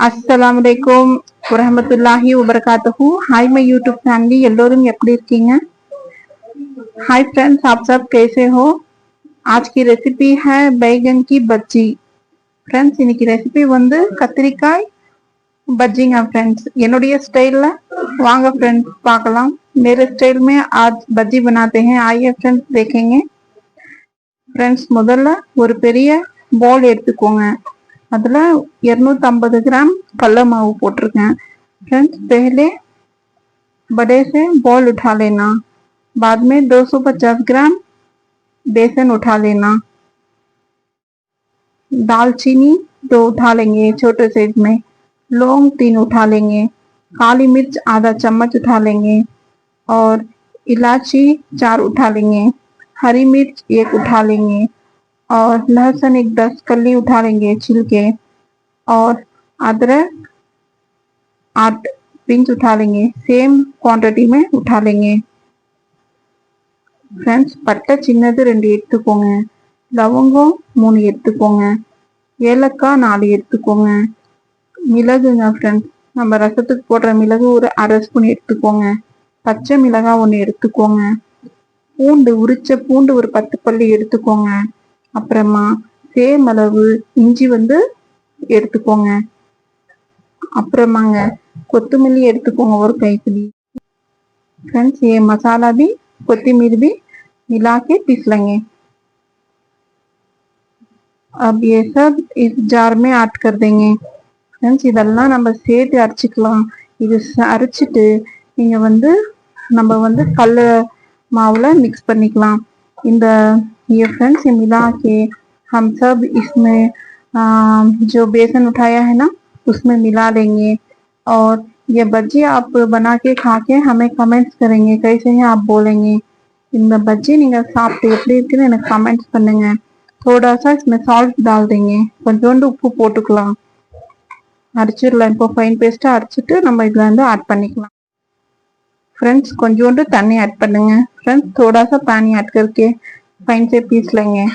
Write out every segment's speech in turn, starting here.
अस्सलामुअलैकुम वरहमतुल्लाहि वबरकातुहू। Hi my YouTube family, எல்லோரும் எப்படி இருக்கீங்க? हाय फ्रेंड्स, आप सब कैसे हो? आज की रेसिपी है बैगन की बज्जी। फ्रेंड्स, இன்னைக்கு ரெசிபி வந்து கத்திரிக்காய் பஜ்ஜிங்க फ्रेंड्स। என்னுடைய ஸ்டைல்ல வாங்க फ्रेंड्स பார்க்கலாம்। मेरे स्टाइल में आज बज्जी बनाते हैं, आइए फ्रेंड्स देखेंगे। फ्रेंड्स, முதல்ல ஒரு பெரிய பவுல் எடுத்துக்கோங்க। அதுல 250 ग्राम கடல माவு போட்டிருக்கேன்। फ्रेंड्स, पहले बड़े से बॉल उठा लेना, बाद में 250 ग्राम बेसन उठा लेना, दालचीनी 2 उठा लेंगे छोटे साइज में, लौंग 3 उठा लेंगे, काली मिर्च आधा चम्मच उठा लेंगे और इलायची 4 उठा लेंगे, हरी मिर्च 1 उठा लेंगे और लहसुन एक 10 कली उठा लेंगे छिलके और अदरक 8 पिंच उठा लेंगे। सेम क्वांटिटी में उठा लेंगे। फ्रेंड्स, பட்டை சின்னது 2 எடுத்துக்கோங்க, லவங்கம் 3 எடுத்துக்கோங்க, ஏலக்காய் 4 எடுத்துக்கோங்க, மிளகுங்க ஃப்ரெண்ட்ஸ், நம்ம ரசத்துக்கு போடுற மிளகு ஒரு அரை ஸ்பூன் எடுத்துக்கோங்க, பச்சை மிளகாய் 1 எடுத்துக்கோங்க, பூண்டு உரிச்ச பூண்டு ஒரு 10 பல்லு எடுத்துக்கோங்க, அப்புறமா சேம் அளவு இஞ்சி வந்து எடுத்துக்கோங்க, அப்புறமாங்க கொத்தமல்லி எடுத்துக்கோங்க ஒரு கைப்பிடி। फ्रेंड्स, ये मसाला भी कोथिमीर भी मिला के पीस लेंगे। अब ये सब इस जार में ऐड कर देंगे। फ्रेंड्स, இதெல்லாம் நம்ம சேர்த்து அரைச்சிக்கலாம்। இது அரைச்சிட்டு நீங்க வந்து நம்ம வந்து கடல மாவுல மிக்ஸ் பண்ணிக்கலாம்। இந்த ये फ्रेंड्स, ये मिला के हम सब इसमें जो बेसन उठाया है ना उसमें मिला देंगे और ये बज्जी आप बना के खा के हमें कमेंट्स करेंगे कैसे हैं आप बोलेंगे। இந்த பஜ்ஜி நீங்க சாப்பிட்டு எப்படி இருக்குன்னு எனக்கு கமெண்ட்ஸ் பண்ணுங்க। थोड़ा सा इसमें साल्ट डाल देंगे, கொஞ்சோண்டு உப்பு போட்டுக்கலாம்। அரைச்சிடலாம், இப்போ ஃபைன் பேஸ்டா அரைச்சிட்டு நம்ம இதுல வந்து ऐड பண்ணிக்கலாம்। फ्रेंड्स, கொஞ்சோண்டு தண்ணி ऐड பண்ணுங்க। फ्रेंड्स, थोड़ा सा पानी ऐड करके फाइन से पीस लेंगे।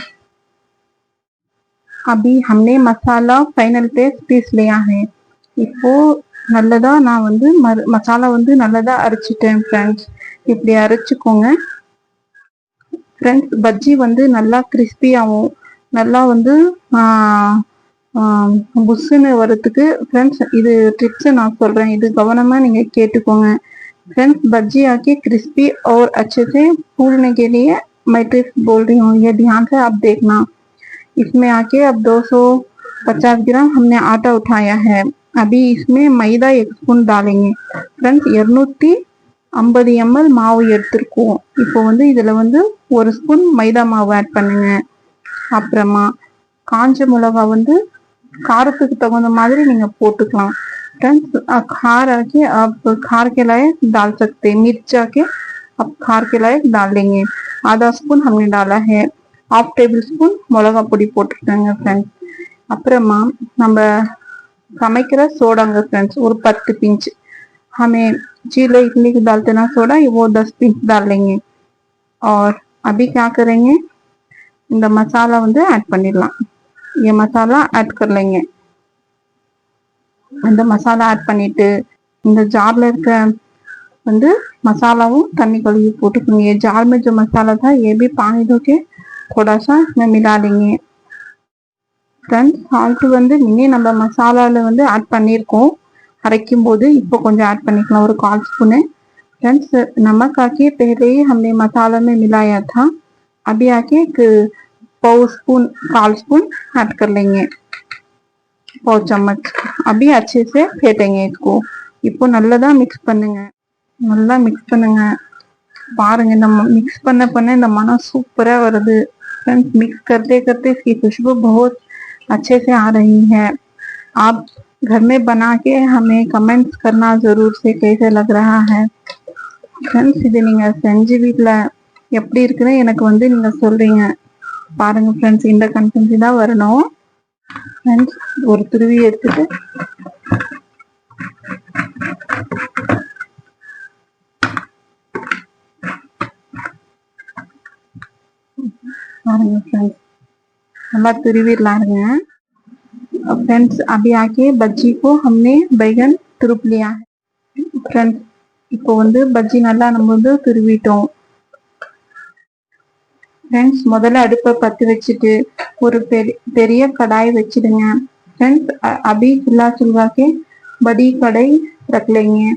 अभी हमने मसाला फाइनल पेस्ट पीस लिया है। இப்போ நல்லதா நான் வந்து மசாலா வந்து நல்லதா அரைச்சிட்டேன்। फ्रेंड्स, இப்படி அரைச்சுக்கோங்க। फ्रेंड्स, பஜ்ஜி வந்து நல்லா கிறிஸ்பியாகவும் நல்லா வந்து புஷ்ஷுன்னு வரத்துக்கு फ्रेंड्स இது ட்ரிக்ஸ் நான் சொல்றேன், இது கவனமா நீங்க கேட்டுக்கோங்க। फ्रेंड्स, भज्जी आके क्रिस्पी और अच्छे से फूलने के लिए मैं टिप्स बोल रही हूँ, ये ध्यान से आप देखना। इसमें आके अब 250 ग्राम हमने आटा उठाया है। अभी इसमें मैदा 1 स्पून डालेंगे। फ्रेंड्स, 250 ml மாவு எடுத்துருக்கோம்। இப்போ வந்து இதுல வந்து 1 ஸ்பூன் மைதா மாவு ஆட் பண்ணுங்க। அப்புறமா காஞ்ச மிளகா வந்து காரத்துக்கு தகுந்த மாதிரி நீங்க போட்டுக்கலாம்। फ्रेंड्स, खार आके आप खार के लायक डाल सकते हैं, मिर्च आके आप खार के लायक डाल लेंगे। आधा स्पून हमने डाला है, 1/2 टेबल स्पून மிளகா பொடி போட்டுருக்காங்க फ्रेंड्स। அப்புறமா நம்ம சமைக்கிற சோடாங்க फ्रेंड्स, ஒரு 10 पिंच। हमें चीले इडली को डालते ना सोडा, वो 10 पिंच डाल लेंगे। और अभी क्या करेंगे, இந்த மசாலா வந்து ஆட் பண்ணிடலாம்। ये मसाला ऐड कर लेंगे। அந்த மசாலா ஆட் பண்ணிட்டு இந்த ஜார்ல இருக்க வந்து மசாலாவும் தண்ணி கழுவி போட்டுக்கோங்க। ये जार में जो मसाला था ये भी पानी धो के थोड़ा सा इसमें मिला लेंगे। फ्रेंड्स, साल्ट வந்து முன்னே நம்ம மசாலால வந்து ஆட் பண்ணியிருக்கோம் அரைக்கும் போது, இப்போ கொஞ்சம் ऐड பண்ணிக்கலாம், ஒரு 1/4 स्पून। फ्रेंड्स, नमक आके पहले ही हमने मसाला में मिलाया था। अभी आके 1/4 स्पून 1/4 स्पून ऐड कर लेंगे, 1/4 चम्मच। अभी अच्छे से फेंटेंगे इसको। இப்போ நல்லதா மிக்ஸ் பண்ணுங்க, நல்லா மிக்ஸ் பண்ணுங்க। பாருங்க, இந்த மிக்ஸ் பண்ண இந்த மனம் சூப்பரா வருது। फ्रेंड्स, मिक्स करते करते इसकी खुशबू बहुत अच्छे से आ रही है। आप घर में बना के हमें कमेंट्स करना जरूर से कैसे लग रहा है। फ्रेंड्स, இது நீங்க செஞ்சு வீட்ல எப்படி இருக்குன்னு எனக்கு வந்து நீங்க சொல்றீங்க பாருங்க। फ्रेंड्स, இந்த கன்சிஸ்டன்சி தான் வரணும்। फ्रेंड्स, ஒரு துருவி எடுத்துட்டு பாருங்க फ्रेंड्स, நல்லா துருவிடலாங்க। फ्रेंड्स अभी आके बज्जी को हमने बैगन तुरुप लिया है. फ्रेंड्स இப்போ வந்து பஜ்ஜி நல்லா நம்ம வந்து துருவிட்டோம். फ्रेंड्स முதல்ல அடுப்பை பத்து வச்சுட்டு ஒரு பெரிய कढ़ाई வச்சிடுங்க. फ्रेंड्स अभी चूल्हा चुलवा के बड़ी कढ़ाई रख लेंगे.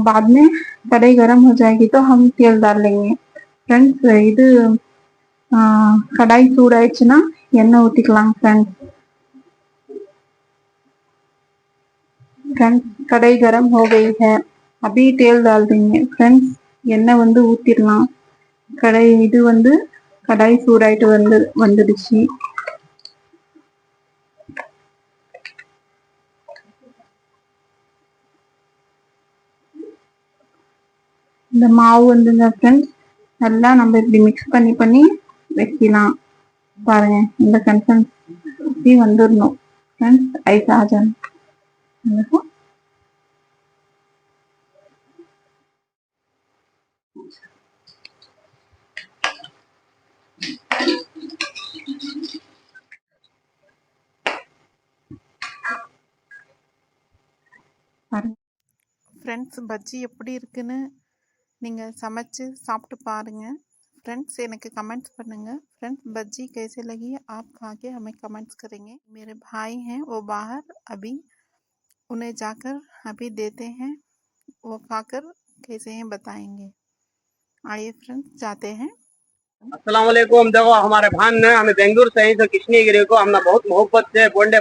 बाद में कढ़ाई गर्म हो जाएगी तो हम तेल डाल लेंगे. फ्रेंड्स இது कढ़ाई சூடாயிடுச்சுன்னா எண்ணெய் ஊத்திக்கலாம். फ्रेंड्स कढ़ाई गरम हो गई है. अभी तेल डाल देंगे. फ्रेंड्स எண்ணெய் வந்து ஊத்திடலாம். கடாய் இது வந்து கடாய் சூடாயிட்டு வந்துடுச்சு. இந்த மாவு வந்துங்க ஃப்ரெண்ட்ஸ் நல்லா நம்ம இப்படி மிக்ஸ் பண்ணி வைக்கலாம். பாருங்க இந்த கன்சிஸ்டன்சி வந்துடணும். फ्रेंड्स ऐसा आ जाना. ஃப்ரெண்ட்ஸ் பஜ்ஜி எப்படி இருக்குன்னு நீங்கள் சமைச்சு சாப்பிட்டு பாருங்கள். फ्रेंड्स எனக்கு कमेंट्स பண்ணுங்க. फ्रेंड्स बज्जी कैसे लगी आप खा के हमें कमेंट्स करेंगे. मेरे भाई हैं वो बाहर, अभी उन्हें जाकर अभी देते हैं, वो खाकर कैसे हैं बताएंगे. आइए फ्रेंड्स जाते हैं. अस्सलाम वालेकुम. देखो हमारे भान ने हमें बेंगलुरु से तो कृष्णगिरी को हमने बहुत मोहब्बत से बोंडे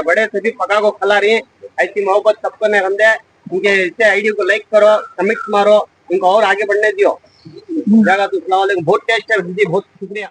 बड़े से भी पका को खिला रही है. ऐसी मोहब्बत सबको ने हमने उनके इसे आईडी को लाइक करो, कमेंट्स मारो, उनको और आगे बढ़ने दियो. जगह तो अस्सलाम वालेकुम. बहुत टेस्ट है, बहुत शुक्रिया.